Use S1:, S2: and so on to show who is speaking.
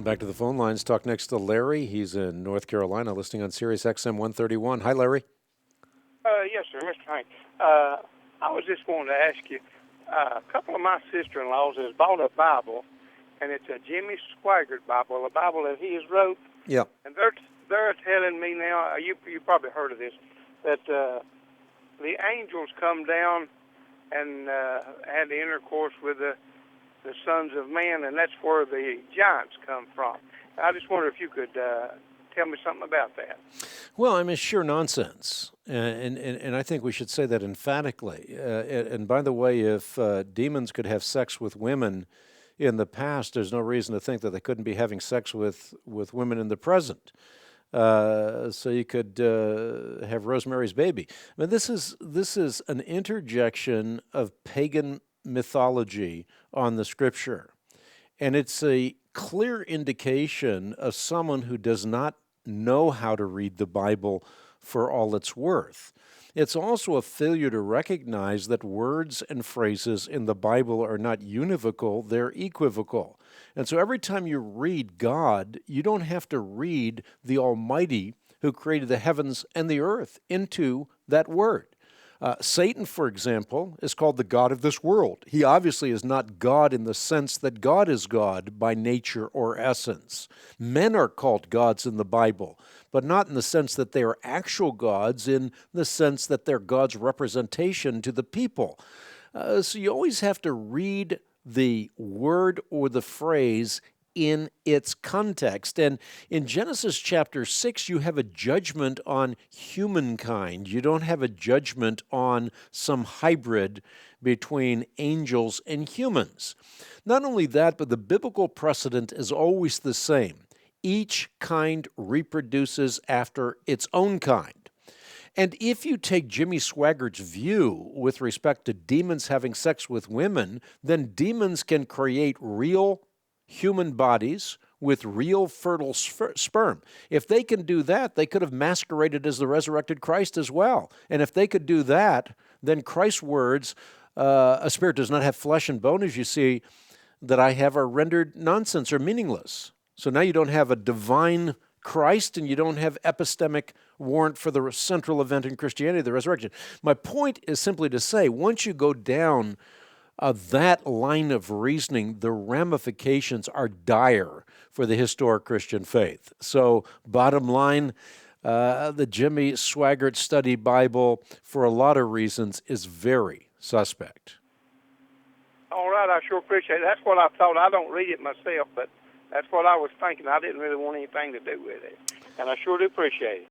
S1: Back to the phone lines. Talk next to Larry. He's in North Carolina, listening on Sirius XM 131. Hi, Larry.
S2: Yes, sir, Mr. Hank. I was just wanting to ask you, a couple of my sister-in-laws has bought a Bible, and it's a Jimmy Swaggart Bible, a Bible that he has wrote.
S1: Yeah.
S2: And they're telling me now, you probably heard of this, that the angels come down and had the intercourse with the sons of man, and that's where the giants come from. I just wonder if you could tell me something about that.
S1: Well, I mean, sheer nonsense. And I think we should say that emphatically. And by the way, if demons could have sex with women in the past, there's no reason to think that they couldn't be having sex with women in the present. So you could have Rosemary's Baby. I mean, this is an interjection of pagan mythology on the Scripture. And it's a clear indication of someone who does not know how to read the Bible for all it's worth. It's also a failure to recognize that words and phrases in the Bible are not univocal, they're equivocal. And so every time you read God, you don't have to read the Almighty who created the heavens and the earth into that word. Satan, for example, is called the God of this world. He obviously is not God in the sense that God is God by nature or essence. Men are called gods in the Bible, but not in the sense that they are actual gods, in the sense that they're God's representation to the people. So you always have to read the word or the phrase in its context. And in Genesis chapter 6, you have a judgment on humankind. You don't have a judgment on some hybrid between angels and humans. Not only that, but the biblical precedent is always the same. Each kind reproduces after its own kind. And if you take Jimmy Swaggart's view with respect to demons having sex with women, then demons can create real human bodies with real fertile sperm. If they can do that, they could have masqueraded as the resurrected Christ as well. And if they could do that, then Christ's words, a spirit does not have flesh and bone, as you see, that I have, are rendered nonsense or meaningless. So now you don't have a divine Christ, and you don't have epistemic warrant for the central event in Christianity, the resurrection. My point is simply to say, once you go down that line of reasoning, the ramifications are dire for the historic Christian faith. So, bottom line, the Jimmy Swaggart Study Bible, for a lot of reasons, is very suspect.
S2: All right, I sure appreciate it. That's what I thought. I don't read it myself, but that's what I was thinking. I didn't really want anything to do with it. And I sure do appreciate it.